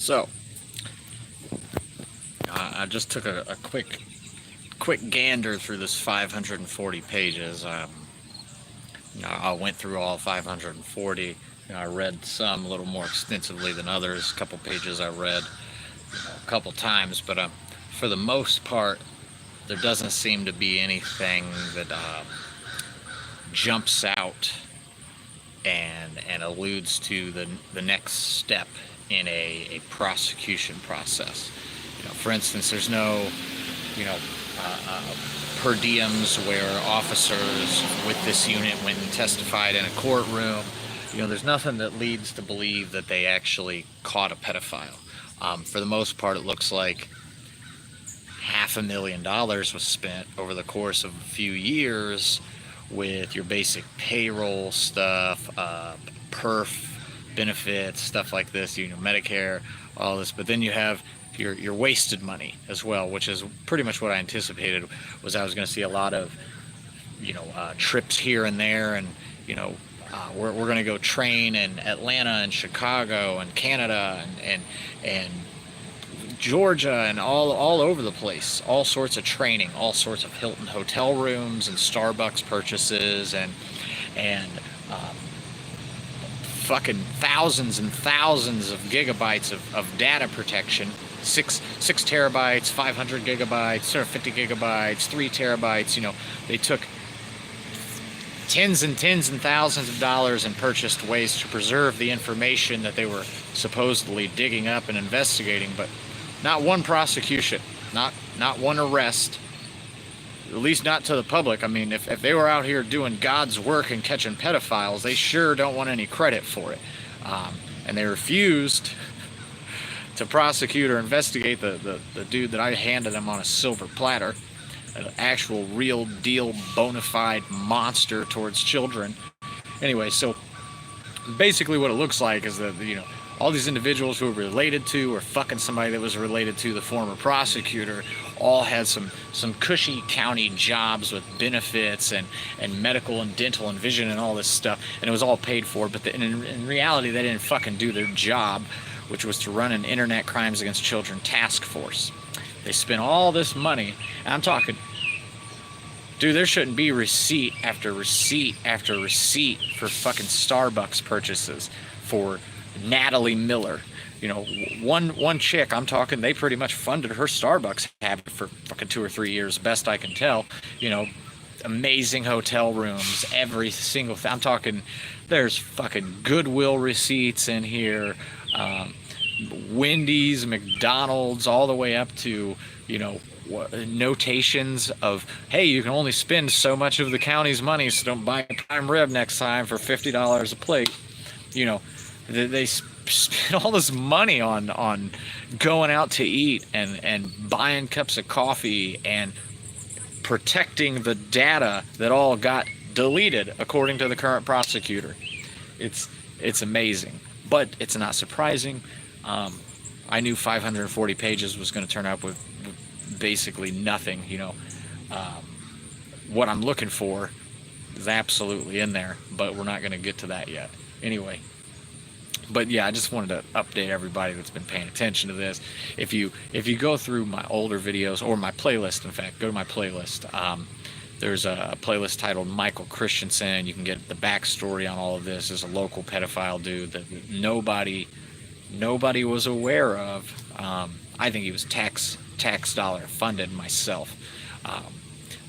So, I just took a quick gander through this 540 pages. I went through all 540. I read some a little more extensively than others. A couple pages I read a couple times, but for the most part, there doesn't seem to be anything that jumps out and alludes to the next step in a prosecution process. For instance, there's no, you know, per diems where officers with this unit went and testified in a courtroom. There's nothing that leads to believe that they actually caught a pedophile. For the most part, it looks like $500,000 was spent over the course of a few years with your basic payroll stuff, perf benefits, stuff like this, Medicare, all this. But then you have your wasted money as well, which is pretty much what I anticipated. Was I was going to see a lot of trips here and there, and we're going to go train in Atlanta and Chicago and Canada and Georgia and all over the place. All sorts of training, all sorts of Hilton hotel rooms and Starbucks purchases and fucking thousands and thousands of gigabytes of data protection. 6 terabytes, 500 gigabytes, or 50 gigabytes, 3 terabytes. They took tens and thousands of dollars and purchased ways to preserve the information that they were supposedly digging up and investigating, but not one prosecution, not one arrest, at least not to the public. I mean, if they were out here doing God's work and catching pedophiles, they sure don't want any credit for it. And they refused to prosecute or investigate the dude that I handed them on a silver platter, an actual real deal bona fide monster towards children. Anyway, so basically what it looks like is that, all these individuals who were related to or fucking somebody that was related to the former prosecutor all had some cushy county jobs with benefits and medical and dental and vision and all this stuff, and it was all paid for. But in reality, they didn't fucking do their job, which was to run an Internet Crimes Against Children task force. They spent all this money, and I'm talking, dude, there shouldn't be receipt after receipt after receipt for fucking Starbucks purchases for Natalie Miller. One chick, I'm talking, they pretty much funded her Starbucks habit for fucking 2 or 3 years, best I can tell. Amazing hotel rooms, every single thing. I'm talking, there's fucking Goodwill receipts in here, Wendy's, McDonald's, all the way up to, notations of, hey, you can only spend so much of the county's money, so don't buy a prime rib next time for $50 a plate. They spend all this money on going out to eat and buying cups of coffee and protecting the data that all got deleted, according to the current prosecutor. It's amazing, but it's not surprising. I knew 540 pages was going to turn out with basically nothing. What I'm looking for is absolutely in there, but we're not going to get to that yet. Anyway. But yeah, I just wanted to update everybody that's been paying attention to this. If you go through my older videos, or my playlist, in fact, go to my playlist. There's a playlist titled Michael Christensen. You can get the backstory on all of this. There's a local pedophile dude that nobody was aware of. I think he was tax dollar funded myself. I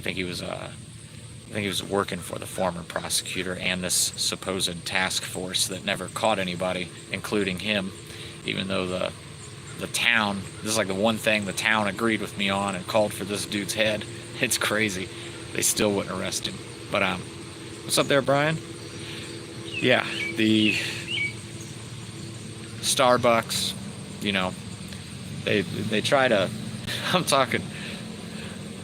think he was working for the former prosecutor and this supposed task force that never caught anybody, including him, even though the town, this is like the one thing the town agreed with me on and called for this dude's head. It's crazy. They still wouldn't arrest him. But what's up there, Brian? Yeah, the Starbucks, they try to, I'm talking,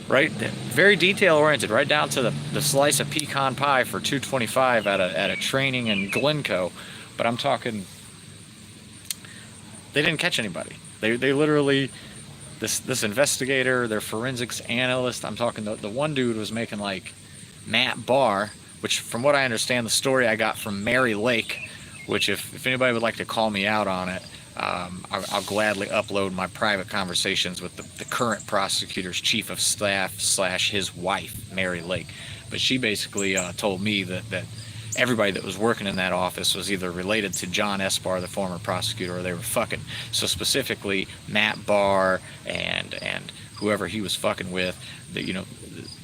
right, very detail oriented, right down to the slice of pecan pie for $2.25 at a training in Glencoe. But I'm talking, they didn't catch anybody. They literally, this investigator, their forensics analyst, I'm talking, the one dude was making like Matt Barr, which from what I understand, the story I got from Mary Lake, which if anybody would like to call me out on it, I'll gladly upload my private conversations with the current prosecutor's chief of staff / his wife, Mary Lake. But she basically told me that everybody that was working in that office was either related to John Esparr, the former prosecutor, or they were fucking. So specifically, Matt Barr and whoever he was fucking with, that, you know,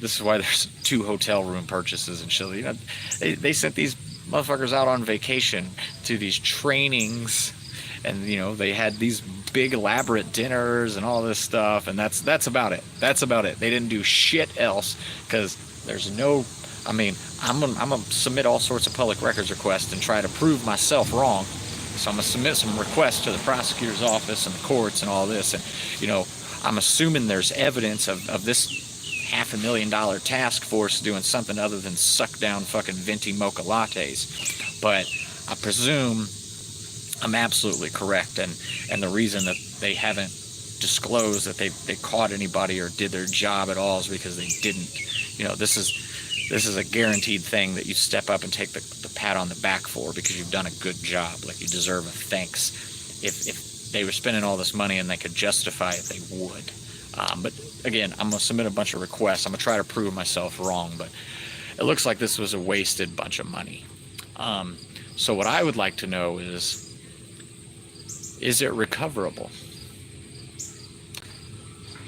this is why there's 2 hotel room purchases and shit. You know, they sent these motherfuckers out on vacation to these trainings, and, you know, they had these big elaborate dinners and all this stuff, and that's about it. That's about it. They didn't do shit else, because there's no, I mean, I'm gonna submit all sorts of public records requests and try to prove myself wrong. So I'm gonna submit some requests to the prosecutor's office and the courts and all this, and, you know, I'm assuming there's evidence of this $500,000 task force doing something other than suck down fucking venti mocha lattes. But I presume I'm absolutely correct, and the reason that they haven't disclosed that they caught anybody or did their job at all is because they didn't. You know, this is a guaranteed thing that you step up and take the pat on the back for, because you've done a good job. Like, you deserve a thanks. If they were spending all this money and they could justify it, they would. But again, I'm gonna submit a bunch of requests. I'm gonna try to prove myself wrong, but it looks like this was a wasted bunch of money. So what I would like to know is it recoverable?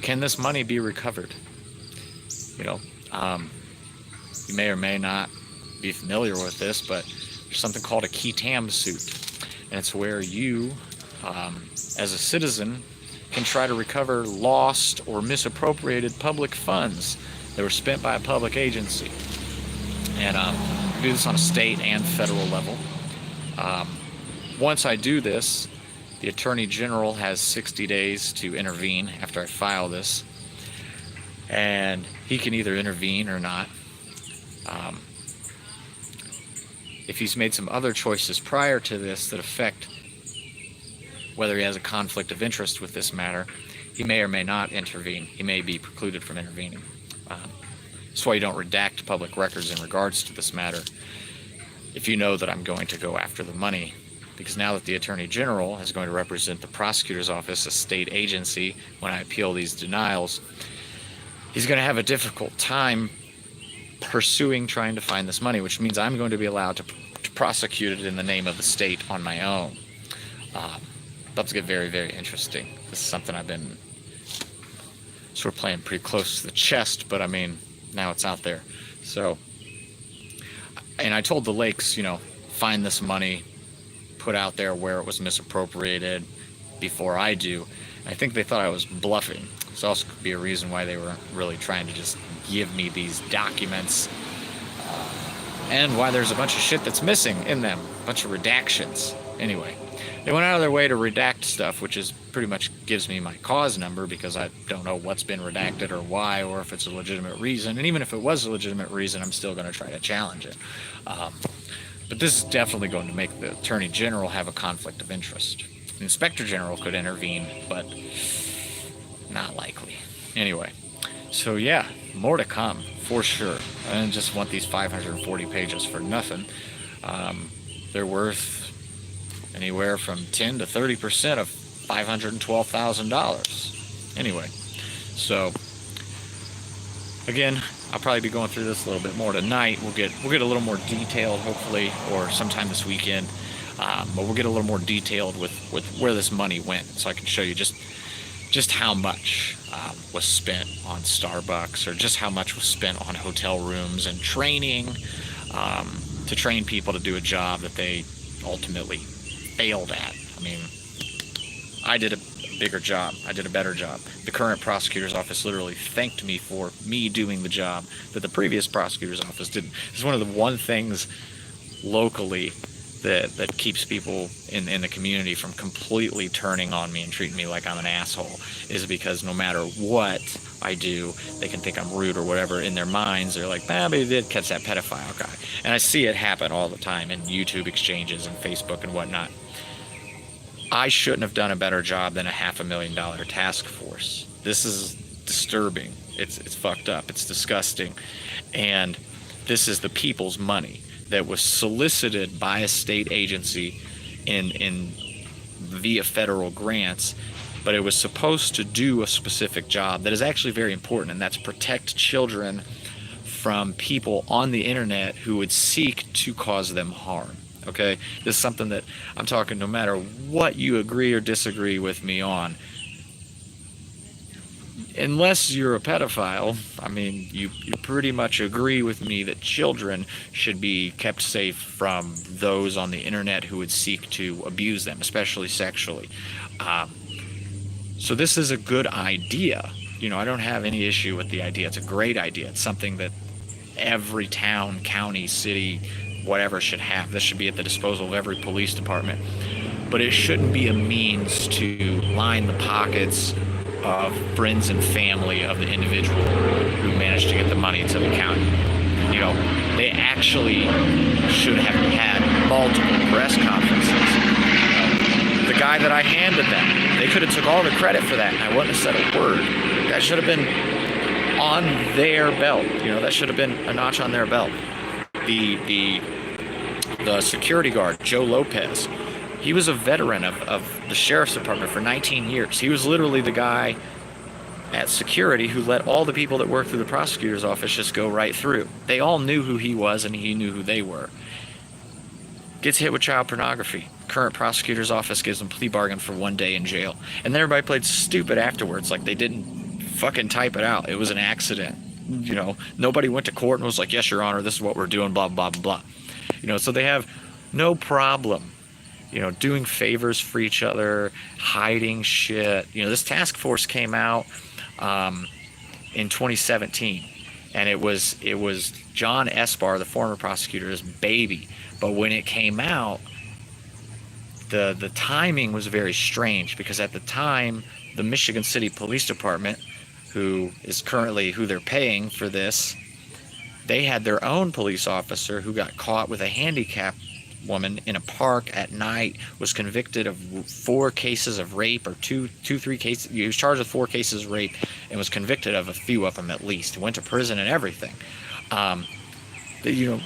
Can this money be recovered? You know, you may or may not be familiar with this, but there's something called a qui tam suit, and it's where you, as a citizen, can try to recover lost or misappropriated public funds that were spent by a public agency. And do this on a state and federal level. Once I do this, the Attorney General has 60 days to intervene after I file this, and he can either intervene or not. If he's made some other choices prior to this that affect whether he has a conflict of interest with this matter, he may or may not intervene. He may be precluded from intervening. That's why you don't redact public records in regards to this matter if you know that I'm going to go after the money. Because now that the Attorney General is going to represent the prosecutor's office, a state agency, when I appeal these denials, he's going to have a difficult time trying to find this money, which means I'm going to be allowed to prosecute it in the name of the state on my own. About to get very, very interesting. This is something I've been sort of playing pretty close to the chest, but I mean, now it's out there. So, and I told the Lakes, you know, find this money, put out there where it was misappropriated before I do. And I think they thought I was bluffing. This also could be a reason why they were really trying to just give me these documents, and why there's a bunch of shit that's missing in them, a bunch of redactions. Anyway, they went out of their way to redact stuff, which is pretty much gives me my cause number, because I don't know what's been redacted or why, or if it's a legitimate reason. And even if it was a legitimate reason, I'm still going to try to challenge it. But this is definitely going to make the Attorney General have a conflict of interest. The Inspector General could intervene, but not likely. Anyway, so yeah, more to come for sure. I didn't just want these 540 pages for nothing. They're worth anywhere from 10 to 30% of $512,000. Anyway, so again, I'll probably be going through this a little bit more tonight. We'll get a little more detailed, hopefully, or sometime this weekend. But we'll get a little more detailed with where this money went, so I can show you just how much was spent on Starbucks, or just how much was spent on hotel rooms and training to train people to do a job that they ultimately failed at. I mean, I did a bigger job. I did a better job. The current prosecutor's office literally thanked me for me doing the job that the previous prosecutor's office didn't. It's one of the one things locally that keeps people in the community from completely turning on me and treating me like I'm an asshole, is because no matter what I do, they can think I'm rude or whatever. In their minds, they're like, but they did catch that pedophile guy. And I see it happen all the time in YouTube exchanges and Facebook and whatnot. I shouldn't have done a better job than a $500,000 task force. This is disturbing. It's fucked up. It's disgusting. And this is the people's money that was solicited by a state agency in via federal grants, but it was supposed to do a specific job that is actually very important, and that's protect children from people on the internet who would seek to cause them harm. Okay, this is something that I'm talking, no matter what you agree or disagree with me on, unless you're a pedophile, I mean, you pretty much agree with me that children should be kept safe from those on the internet who would seek to abuse them, especially sexually. So this is a good idea. You know, I don't have any issue with the idea. It's a great idea. It's something that every town, county, city, whatever should have. This should be at the disposal of every police department. But it shouldn't be a means to line the pockets of friends and family of the individual who managed to get the money to the county. You know, they actually should have had multiple press conferences. The guy that I handed them, they could have took all the credit for that, and I wouldn't have said a word. That should have been on their belt. You know, that should have been a notch on their belt. The security guard, Joe Lopez, he was a veteran of the sheriff's department for 19 years. He was literally the guy at security who let all the people that worked through the prosecutor's office just go right through. They all knew who he was, and he knew who they were. Gets hit with child pornography. Current prosecutor's office gives him plea bargain for 1 day in jail. And then everybody played stupid afterwards, like they didn't fucking type it out. It was an accident. You know, nobody went to court and was like, yes, Your Honor, this is what we're doing, blah, blah, blah. You know, so they have no problem, you know, doing favors for each other, hiding shit. You know, this task force came out in 2017, and it was John Esbar, the former prosecutor's baby. But when it came out, the timing was very strange, because at the time, the Michigan City Police Department, who is currently who they're paying for this, they had their own police officer who got caught with a handicapped woman in a park at night, was convicted of 4 cases of rape, or three cases. He was charged with 4 cases of rape and was convicted of a few of them at least. He went to prison and everything. You know,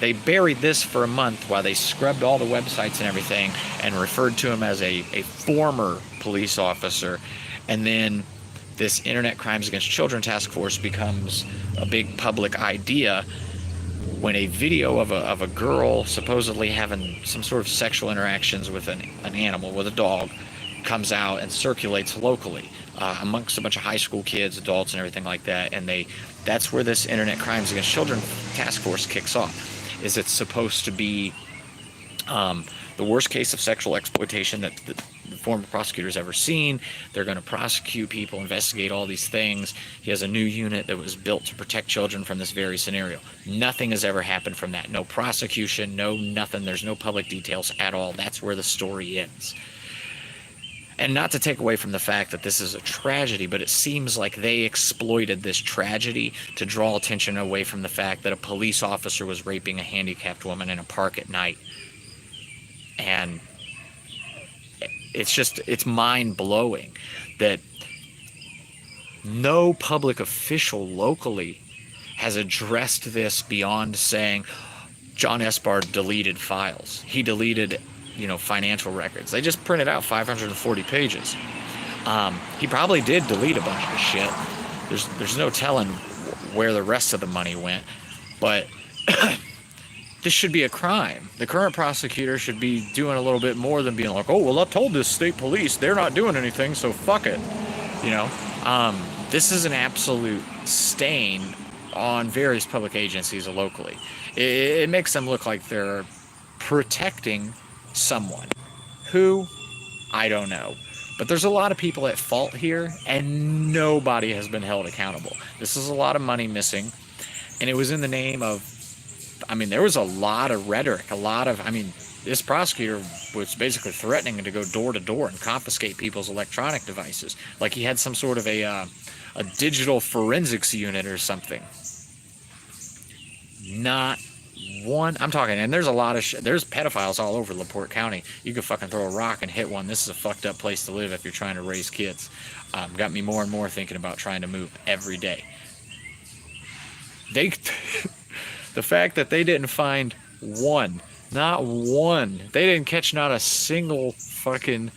they buried this for a month while they scrubbed all the websites and everything and referred to him as a former police officer. And then this Internet Crimes Against Children Task Force becomes a big public idea when a video of a girl supposedly having some sort of sexual interactions with an animal, with a dog, comes out and circulates locally amongst a bunch of high school kids, adults, and everything like that. And that's where this Internet Crimes Against Children Task Force kicks off. Is it's supposed to be the worst case of sexual exploitation that the former prosecutor's ever seen. They're going to prosecute people, investigate all these things. He has a new unit that was built to protect children from this very scenario. Nothing has ever happened from that. No prosecution, no nothing. There's no public details at all. That's where the story ends. And not to take away from the fact that this is a tragedy, but it seems like they exploited this tragedy to draw attention away from the fact that a police officer was raping a handicapped woman in a park at night. And it's mind-blowing that no public official locally has addressed this beyond saying John Esbar deleted files. He deleted, you know, financial records. They just printed out 540 pages. He probably did delete a bunch of shit. There's no telling where the rest of the money went, but this should be a crime. The current prosecutor should be doing a little bit more than being like, oh, well, I told this state police they're not doing anything, so fuck it. You know, this is an absolute stain on various public agencies locally. It makes them look like they're protecting someone. Who? I don't know. But there's a lot of people at fault here, and nobody has been held accountable. This is a lot of money missing, and it was in the name of, I mean, there was a lot of rhetoric, this prosecutor was basically threatening to go door to door and confiscate people's electronic devices. Like he had some sort of a digital forensics unit or something. Not one, I'm talking, and there's a lot of there's pedophiles all over LaPorte County. You could fucking throw a rock and hit one. This is a fucked up place to live if you're trying to raise kids. Got me more and more thinking about trying to move every day. The fact that they didn't find one Not one. They didn't catch not a single fucking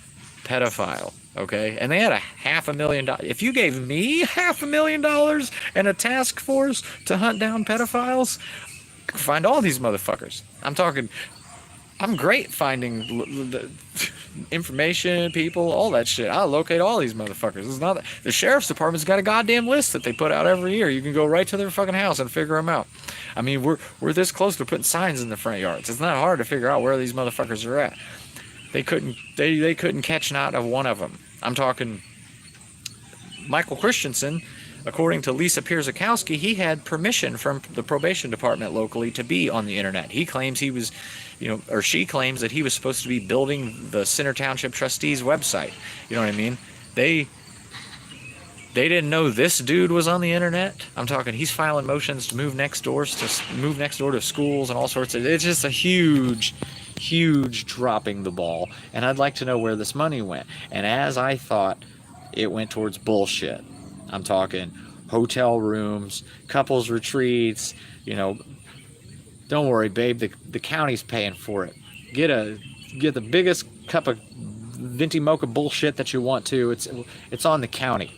pedophile. Okay, and they had $500,000. If you gave me $500,000 and a task force to hunt down pedophiles, I could find all these motherfuckers. I'm great finding the information, people, all that shit. I'll locate all these motherfuckers. It's not the sheriff's department's got a goddamn list that they put out every year. You can go right to their fucking house and figure them out. I mean, we're this close to putting signs in the front yards. It's not hard to figure out where these motherfuckers are at. They couldn't catch not of one of them. I'm talking Michael Christensen. According to 𝓣𝓱𝓮 he had permission from the probation department locally to be on the internet. He claims he was, or she claims that he was supposed to be building the Center Township Trustees website. You know what I mean? They didn't know this dude was on the internet. I'm talking, he's filing motions to move next door to schools and all sorts of. It's just a huge dropping the ball. And I'd like to know where this money went. And as I thought, it went towards bullshit. I'm talking hotel rooms, couples retreats. Don't worry, babe. The county's paying for it. Get the biggest cup of venti mocha bullshit that you want to. It's on the county.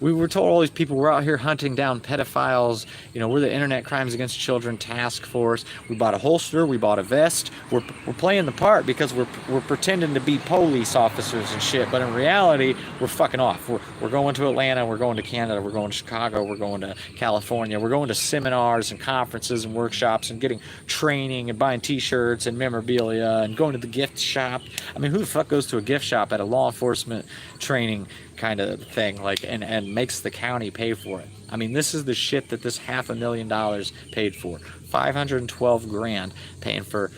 We were told all these people were out here hunting down pedophiles. We're the Internet Crimes Against Children Task Force. We bought a holster. We bought a vest. We're playing the part because we're pretending to be police officers and shit. But in reality, we're fucking off. We're going to Atlanta. We're going to Canada. We're going to Chicago. We're going to California. We're going to seminars and conferences and workshops and getting training and buying T-shirts and memorabilia and going to the gift shop. I mean, who the fuck goes to a gift shop at a law enforcement training kind of thing, and makes the county pay for it? I mean, this is the shit that this $500,000 paid for. $512,000 paying for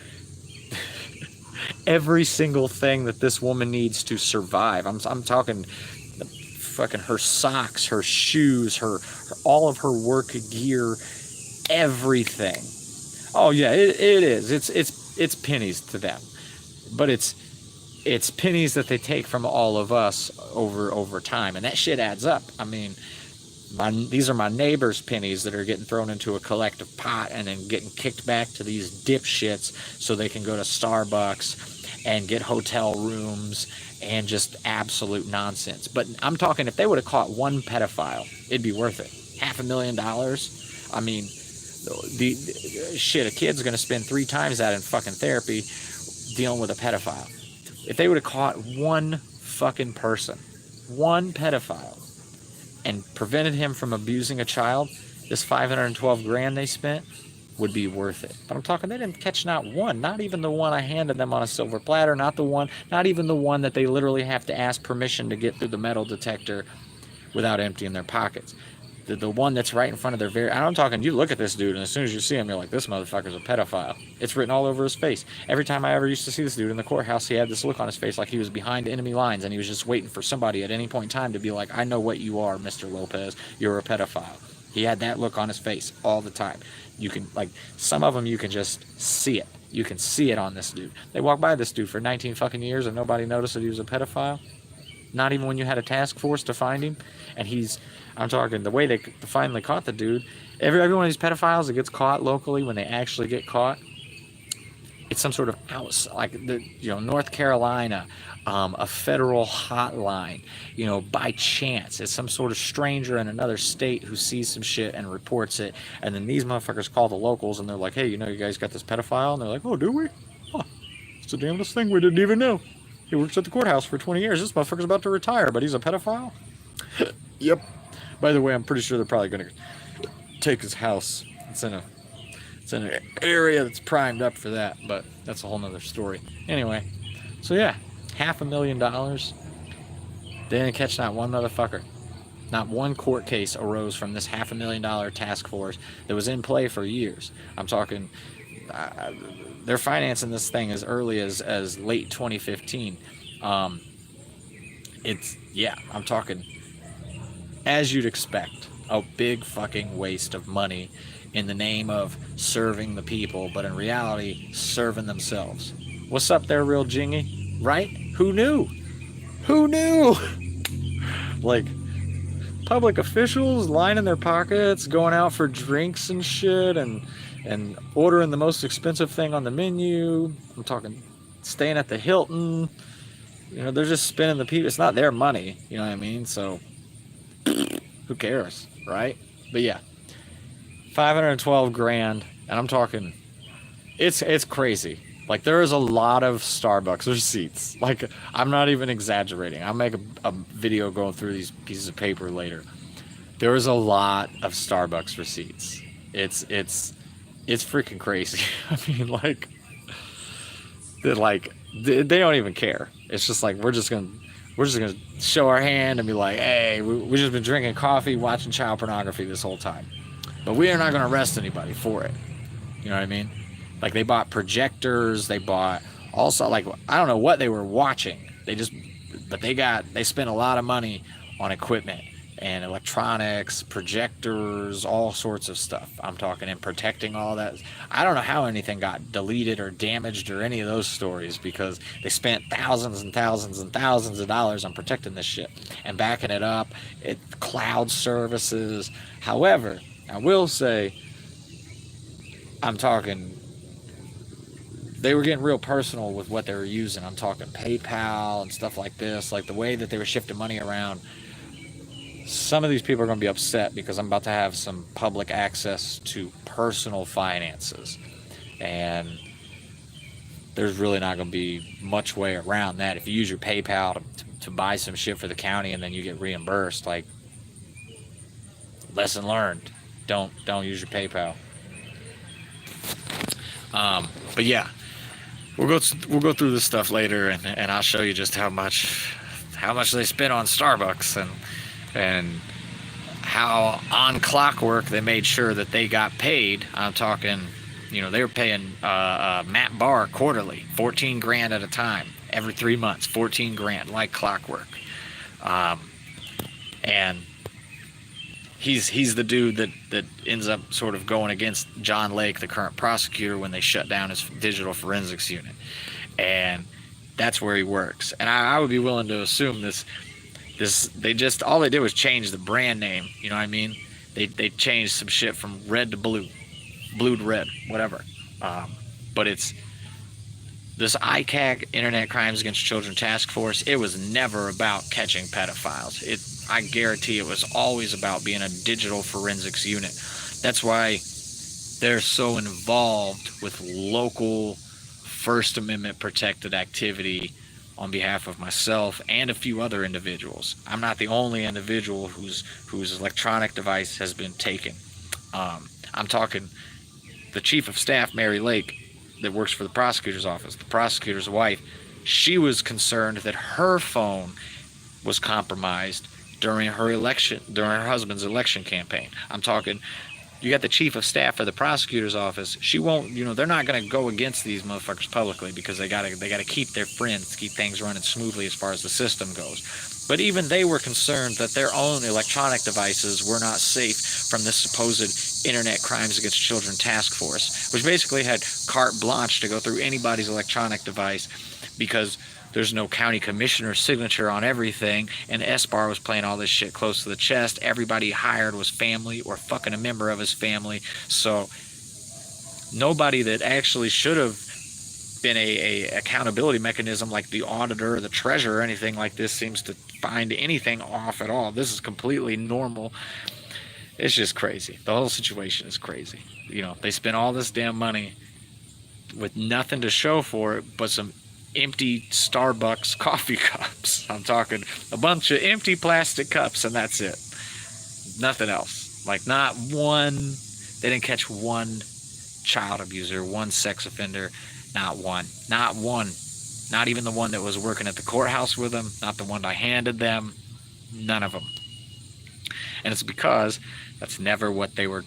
every single thing that this woman needs to survive. I'm talking fucking her socks, her shoes, her all of her work gear, everything. Oh yeah, it is. It's pennies to them, but it's pennies that they take from all of us over time, and that shit adds up. I mean, these are my neighbors' pennies that are getting thrown into a collective pot and then getting kicked back to these dipshits so they can go to Starbucks and get hotel rooms and just absolute nonsense. But I'm talking, if they would have caught one pedophile, it'd be worth it. $500,000. I mean, the shit, a kid's gonna spend 3 times that in fucking therapy dealing with a pedophile. If they would have caught one fucking person, one pedophile, and prevented him from abusing a child, this $512,000 they spent would be worth it. But I'm talking, they didn't catch not one, not even the one I handed them on a silver platter, not even the one that they literally have to ask permission to get through the metal detector without emptying their pockets. The one that's right in front of their I'm talking, you look at this dude, and as soon as you see him, you're like, this motherfucker's a pedophile. It's written all over his face. Every time I ever used to see this dude in the courthouse, he had this look on his face like he was behind enemy lines, and he was just waiting for somebody at any point in time to be like, I know what you are, Mr. Lopez. You're a pedophile. He had that look on his face all the time. You can, some of them, you can just see it. You can see it on this dude. They walked by this dude for 19 fucking years, and nobody noticed that he was a pedophile. Not even when you had a task force to find him. And I'm talking, the way they finally caught the dude, every one of these pedophiles that gets caught locally, when they actually get caught, it's some sort of North Carolina, a federal hotline, by chance. It's some sort of stranger in another state who sees some shit and reports it. And then these motherfuckers call the locals and they're like, hey, you guys got this pedophile? And they're like, oh, do we? Huh, it's the damnedest thing, we didn't even know. He works at the courthouse for 20 years. This motherfucker's about to retire, but he's a pedophile? Yep. By the way, I'm pretty sure they're probably going to take his house. It's in an area that's primed up for that, but that's a whole nother story. Anyway, so yeah, $500,000. They didn't catch not one motherfucker. Not one court case arose from this $500,000 task force that was in play for years. I'm talking, they're financing this thing as early as late 2015. I'm talking, as you'd expect, a big fucking waste of money in the name of serving the people, but in reality, serving themselves. What's up there, real Jingy? Right? Who knew? Who knew? Public officials lining their pockets, going out for drinks and shit, and and ordering the most expensive thing on the menu. I'm talking staying at the Hilton. You know, they're just spending the people. It's not their money. You know what I mean? So who cares, right? But yeah, 512 grand, and I'm talking, it's crazy. Like, there is a lot of Starbucks receipts. Like, I'm not even exaggerating. I'll make a video going through these pieces of paper later. There is a lot of Starbucks receipts. It's freaking crazy. I mean, like, they don't even care. It's just like, we're just gonna show our hand and be like, hey, we just been drinking coffee, watching child pornography this whole time, but we are not gonna arrest anybody for it. You know what I mean? Like, they bought projectors, they bought also, like, I don't know what they were watching. They spent a lot of money on equipment and electronics, projectors, all sorts of stuff. I'm talking, and protecting all that. I don't know how anything got deleted or damaged or any of those stories, because they spent thousands and thousands and thousands of dollars on protecting this shit and backing it up. Cloud services. However, I will say, I'm talking, they were getting real personal with what they were using. I'm talking PayPal and stuff like this, like the way that they were shifting money around. Some of these people are going to be upset because I'm about to have some public access to personal finances, and there's really not going to be much way around that. If you use your PayPal to buy some shit for the county and then you get reimbursed, like, lesson learned, don't use your PayPal. But yeah, we'll go through this stuff later, and I'll show you just how much they spent on Starbucks, and how on clockwork they made sure that they got paid. I'm talking, you know, they were paying Matt Barr quarterly, 14 grand at a time, every 3 months, 14 grand, like clockwork. And he's the dude that ends up sort of going against John Lake, the current prosecutor, when they shut down his digital forensics unit. And that's where he works. And I would be willing to assume all they did was change the brand name. You know what I mean? They changed some shit from red to blue to red, whatever. But it's this ICAC, Internet Crimes Against Children Task Force. It was never about catching pedophiles. I guarantee it was always about being a digital forensics unit. That's why they're so involved with local First Amendment protected activity on behalf of myself and a few other individuals. I'm not the only individual whose electronic device has been taken. I'm talking the chief of staff, Mary Lake, that works for the prosecutor's office, the prosecutor's wife. She was concerned that her phone was compromised during her husband's election campaign. I'm talking, you got the chief of staff for the prosecutor's office. She won't, they're not going to go against these motherfuckers publicly, because they got to keep their friends, keep things running smoothly as far as the system goes. But even they were concerned that their own electronic devices were not safe from this supposed Internet Crimes Against Children Task Force, which basically had carte blanche to go through anybody's electronic device, because there's no county commissioner's signature on everything, and SBAR was playing all this shit close to the chest. Everybody hired was family or fucking a member of his family. So nobody that actually should have been a accountability mechanism like the auditor or the treasurer or anything like this seems to find anything off at all. This is completely normal. It's just crazy. The whole situation is crazy. They spent all this damn money with nothing to show for it but some empty Starbucks coffee cups. I'm talking a bunch of empty plastic cups, and that's it. Nothing else. Like, not one. They didn't catch one child abuser, one sex offender. Not one. Not one. Not even the one that was working at the courthouse with them. Not the one I handed them. None of them. And it's because that's never what they were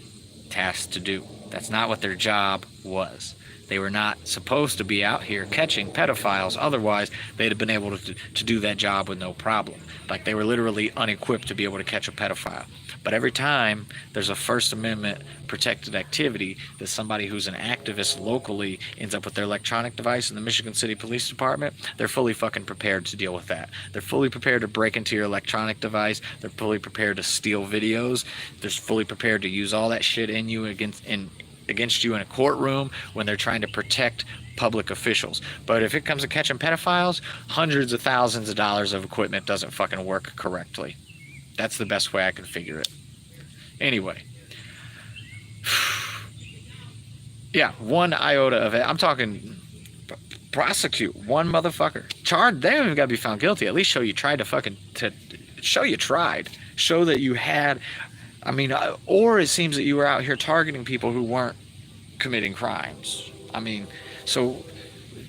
tasked to do. That's not what their job was. They were not supposed to be out here catching pedophiles. Otherwise, they'd have been able to do that job with no problem. Like, they were literally unequipped to be able to catch a pedophile. But every time there's a First Amendment protected activity that somebody who's an activist locally ends up with their electronic device in the Michigan City Police Department, they're fully fucking prepared to deal with that. They're fully prepared to break into your electronic device. They're fully prepared to steal videos. They're fully prepared to use all that shit in you against you in a courtroom when they're trying to protect public officials. But if it comes to catching pedophiles, hundreds of thousands of dollars of equipment doesn't fucking work correctly. That's the best way I can figure it. Anyway. Yeah, 1 iota of it. I'm talking prosecute one motherfucker. Charge. They don't even got to be found guilty. At least show you tried to show you tried. Show that you had. I mean, or it seems that you were out here targeting people who weren't committing crimes. I mean, so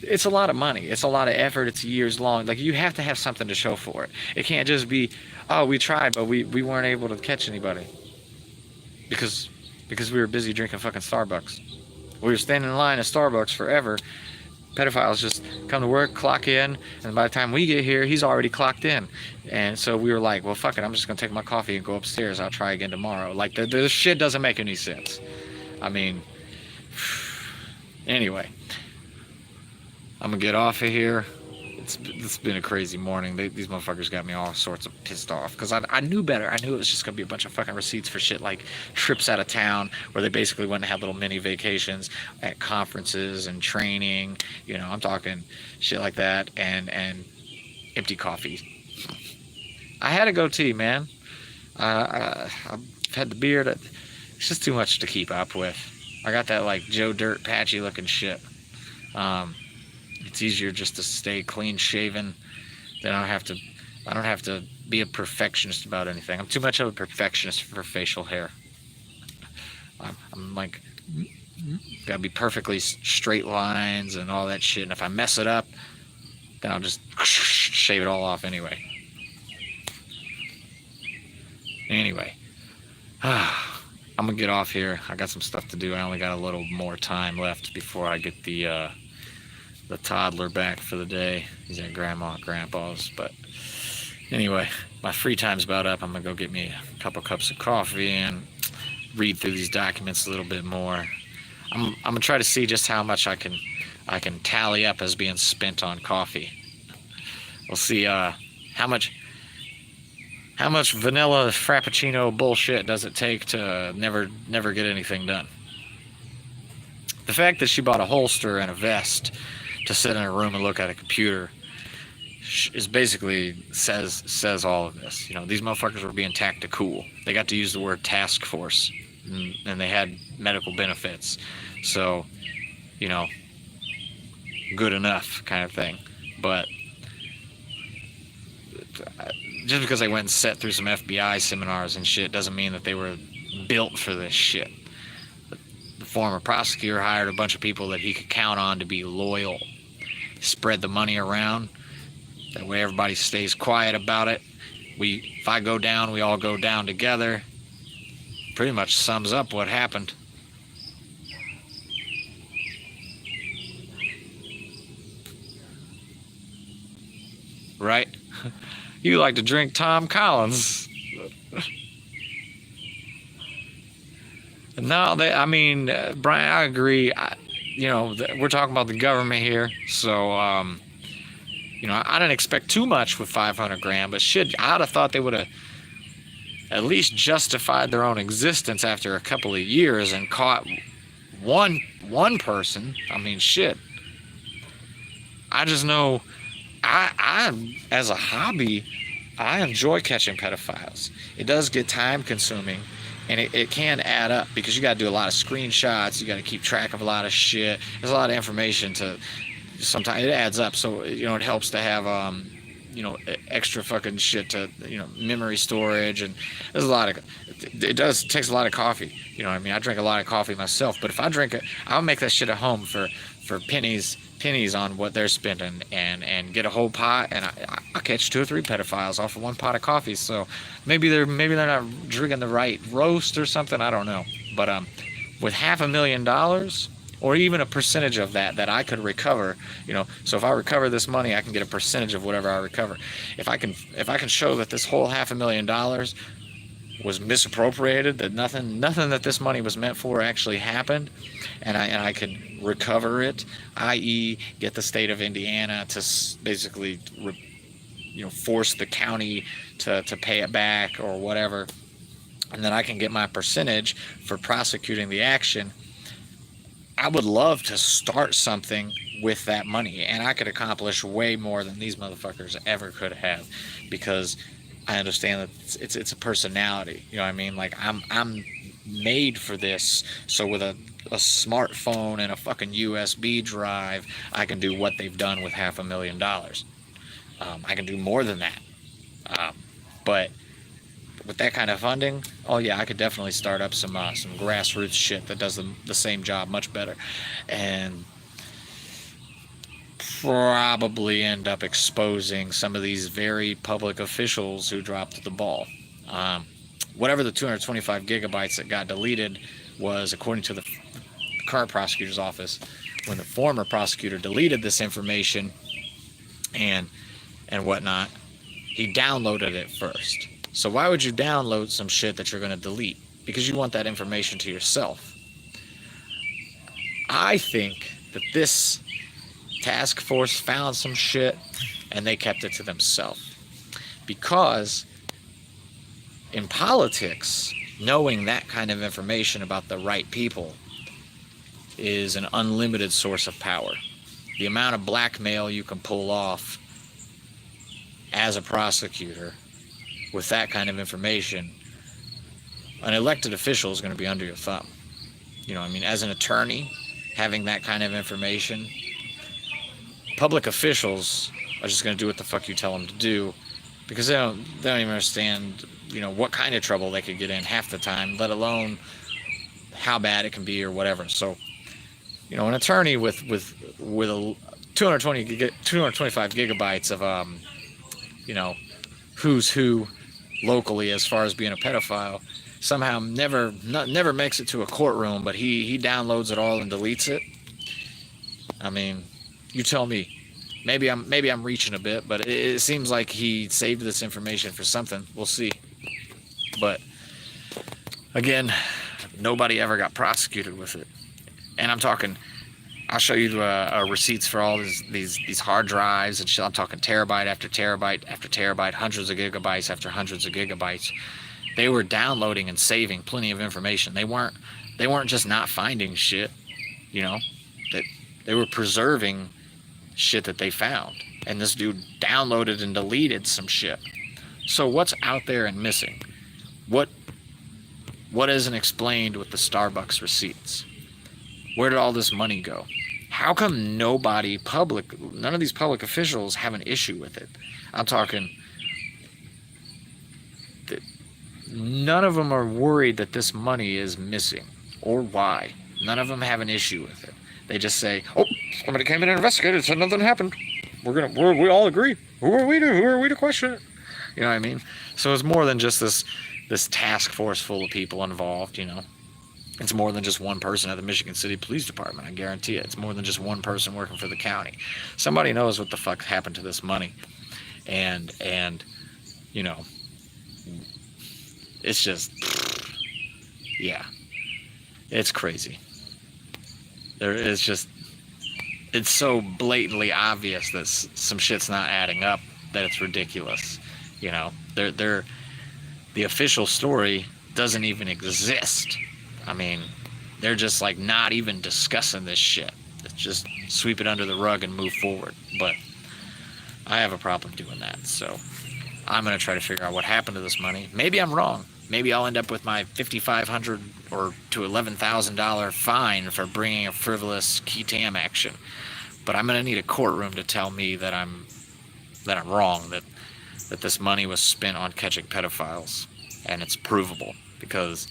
it's a lot of money. It's a lot of effort. It's years long. Like, you have to have something to show for it. It can't just be, oh, we tried, but we weren't able to catch anybody because we were busy drinking fucking Starbucks. We were standing in line at Starbucks forever. Pedophiles just come to work, clock in, and by the time we get here, he's already clocked in. And so we were like, well, fuck it, I'm just gonna take my coffee and go upstairs. I'll try again tomorrow. Like, the shit doesn't make any sense. I mean, anyway, I'm gonna get off of here. It's been a crazy morning. These motherfuckers got me all sorts of pissed off because I knew better. I knew it was just gonna be a bunch of fucking receipts for shit like trips out of town where they basically went and had little mini vacations at conferences and training. You know, I'm talking shit like that, and empty coffee. I had a goatee, man. I've had the beard. It's just too much to keep up with. I got that like Joe Dirt patchy looking shit. It's easier just to stay clean shaven. Then I don't have to be a perfectionist about anything. I'm too much of a perfectionist for facial hair. I'm like, gotta be perfectly straight lines and all that shit. And if I mess it up, then I'll just shave it all off anyway. Anyway, I'm gonna get off here. I got some stuff to do. I only got a little more time left before I get the toddler back for the day. He's at grandma and grandpa's. But anyway, my free time's about up. I'm gonna go get me a couple cups of coffee and read through these documents a little bit more. I'm gonna try to see just how much I can tally up as being spent on coffee. We'll see how much vanilla frappuccino bullshit does it take to never get anything done. The fact that she bought a holster and a vest to sit in a room and look at a computer is basically says all of this. You know, these motherfuckers were being tactical. They got to use the word task force, and they had medical benefits. So, you know, good enough kind of thing. But just because they went and sat through some FBI seminars and shit doesn't mean that they were built for this shit. The former prosecutor hired a bunch of people that he could count on to be loyal. Spread the money around. That way everybody stays quiet about it. If I go down, we all go down together. Pretty much sums up what happened. Right? You like to drink Tom Collins. No, Brian, I agree. We're talking about the government here, so I didn't expect too much with 500 grand, but shit, I'd have thought they would have at least justified their own existence after a couple of years and caught one person. I mean, shit. I just know, I as a hobby, I enjoy catching pedophiles. It does get time consuming. And it can add up because you got to do a lot of screenshots. You got to keep track of a lot of shit. There's a lot of information to. Sometimes it adds up. So it helps to have extra fucking shit to memory storage, and there's a lot of. It takes a lot of coffee. You know what I mean? I drink a lot of coffee myself, but if I drink it, I'll make that shit at home for pennies on what they're spending, and get a whole pot, and I'll catch 2 or 3 pedophiles off of one pot of coffee. So maybe they're not drinking the right roast or something. I don't know. But with $500,000 or even a percentage of that I could recover, so if I recover this money, I can get a percentage of whatever I recover. If I can show that this whole $500,000 was misappropriated, that nothing that this money was meant for actually happened, and I can recover it, i.e. get the state of Indiana to basically force the county to pay it back or whatever, and then I can get my percentage for prosecuting the action, I would love to start something with that money, and I could accomplish way more than these motherfuckers ever could have, because I understand that it's a personality. You know what I mean? Like I'm made for this. So with a smartphone and a fucking USB drive, I can do what they've done with $500,000. I can do more than that. But with that kind of funding, oh yeah, I could definitely start up some grassroots shit that does the same job much better, and probably end up exposing some of these very public officials who dropped the ball. Whatever the 225 gigabytes that got deleted was, according to the current prosecutor's office, when the former prosecutor deleted this information and whatnot, he downloaded it first. So why would you download some shit that you're going to delete? Because you want that information to yourself. I think that this task force found some shit and they kept it to themselves. Because in politics, knowing that kind of information about the right people is an unlimited source of power. The amount of blackmail you can pull off as a prosecutor with that kind of information, an elected official is going to be under your thumb. You know what I mean? As an attorney, having that kind of information, public officials are just going to do what the fuck you tell them to do, because they don't even understand, you know, what kind of trouble they could get in half the time, let alone how bad it can be or whatever. So, you know, an attorney with a 225 gigabytes of you know, who's who locally as far as being a pedophile, somehow never makes it to a courtroom, but he downloads it all and deletes it. I mean, you tell me. Maybe I'm reaching a bit, but it seems like he saved this information for something. We'll see. But again, nobody ever got prosecuted with it. And I'm talking, I'll show you receipts for all these hard drives and shit. I'm talking terabyte after terabyte after terabyte, hundreds of gigabytes after hundreds of gigabytes. They were downloading and saving plenty of information. They weren't just not finding shit, you know. They were preserving shit that they found. And this dude downloaded and deleted some shit. So what's out there and missing? What isn't explained with the Starbucks receipts? Where did all this money go? How come none of these public officials have an issue with it? I'm talking, none of them are worried that this money is missing, or why. None of them have an issue with it. They just say, oh, somebody came in and investigated, said nothing happened. We all agree. Who are we to question it? You know what I mean? So it's more than just this task force full of people involved, you know. It's more than just one person at the Michigan City Police Department, I guarantee it. It's more than just one person working for the county. Somebody knows what the fuck happened to this money. And you know, it's just, yeah, it's crazy. It's so blatantly obvious that some shit's not adding up that it's ridiculous. You know, the official story doesn't even exist. I mean, they're just like not even discussing this shit. It's just sweep it under the rug and move forward. But I have a problem doing that, so I'm going to try to figure out what happened to this money. Maybe I'm wrong. Maybe I'll end up with my $5,500 or to $11,000 fine for bringing a frivolous qui tam action. But I'm going to need a courtroom to tell me that I'm wrong, that this money was spent on catching pedophiles, and it's provable, because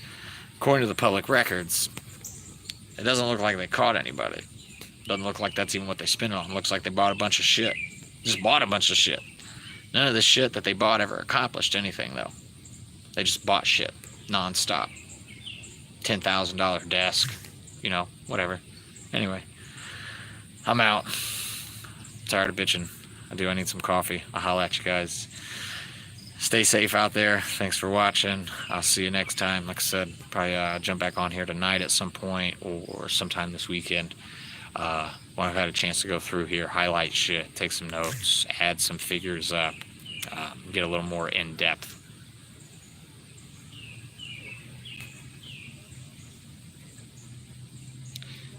according to the public records, it doesn't look like they caught anybody. Doesn't look like that's even what they spent it on. It looks like they bought a bunch of shit. Just bought a bunch of shit. None of the shit that they bought ever accomplished anything, though. They just bought shit non-stop. $10,000 desk, you know, whatever. Anyway, I'm out. Tired of bitching. I need some coffee. I'll holla at you guys. Stay safe out there. Thanks for watching. I'll see you next time. Like I said, probably jump back on here tonight at some point or sometime this weekend. When I've had a chance to go through here, highlight shit, take some notes, add some figures up, get a little more in-depth.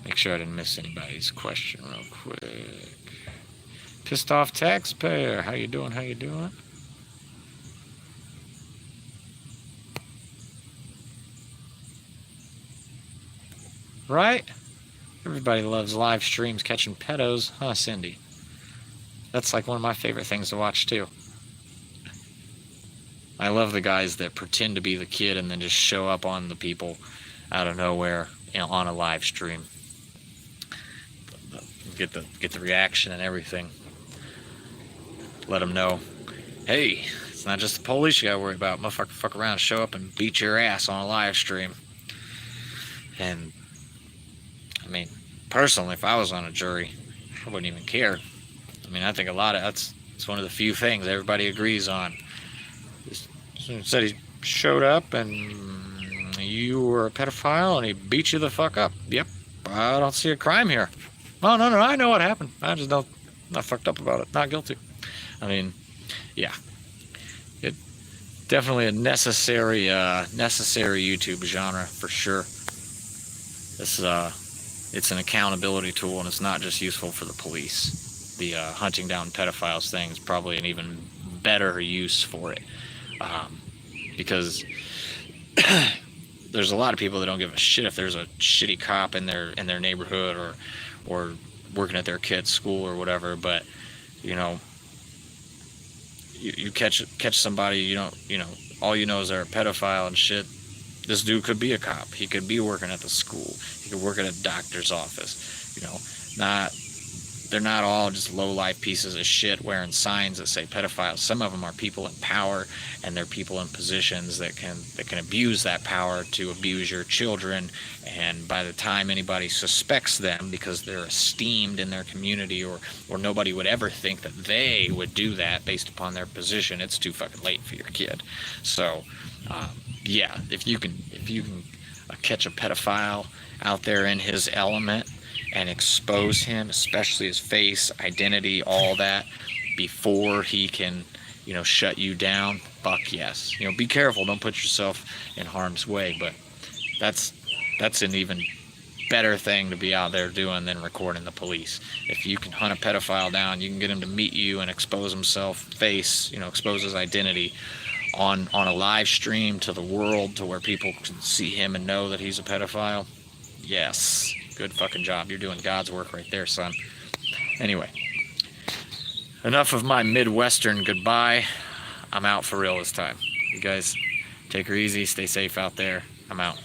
Make sure I didn't miss anybody's question real quick. Pissed off taxpayer. How you doing? How you doing? Right? Everybody loves live streams catching pedos, huh, Cindy? That's like one of my favorite things to watch too. I love the guys that pretend to be the kid and then just show up on the people out of nowhere, you know, on a live stream. Get the reaction and everything. Let them know, hey, it's not just the police you gotta worry about. Motherfucker, fuck around, show up and beat your ass on a live stream. And I mean, personally, if I was on a jury, I wouldn't even care. I mean, I think it's one of the few things everybody agrees on. Said he showed up and you were a pedophile and he beat you the fuck up. Yep, I don't see a crime here. Oh, no, I know what happened. I just don't, not fucked up about it. Not guilty. I mean, yeah. It definitely a necessary YouTube genre for sure. It's an accountability tool, and it's not just useful for the police. The hunting down pedophiles thing is probably an even better use for it, because there's a lot of people that don't give a shit if there's a shitty cop in their neighborhood or working at their kid's school or whatever. But you know, you catch somebody, you know, all you know is they're a pedophile and shit. This dude could be a cop. He could be working at the school. He could work at a doctor's office. You know, they're not all just low-life pieces of shit wearing signs that say pedophiles. Some of them are people in power, and they're people in positions that can abuse that power to abuse your children. And by the time anybody suspects them because they're esteemed in their community, or nobody would ever think that they would do that based upon their position, it's too fucking late for your kid. So yeah, if you can catch a pedophile out there in his element and expose him, especially his face, identity, all that, before he can, you know, shut you down, fuck yes. You know, be careful, don't put yourself in harm's way. But that's an even better thing to be out there doing than recording the police. If you can hunt a pedophile down, you can get him to meet you and expose himself, expose his identity on a live stream to the world, to where people can see him and know that he's a pedophile. Yes, good fucking job. You're doing God's work right there, son. Anyway, enough of my Midwestern goodbye. I'm out for real this time. You guys take her easy, stay safe out there. I'm out.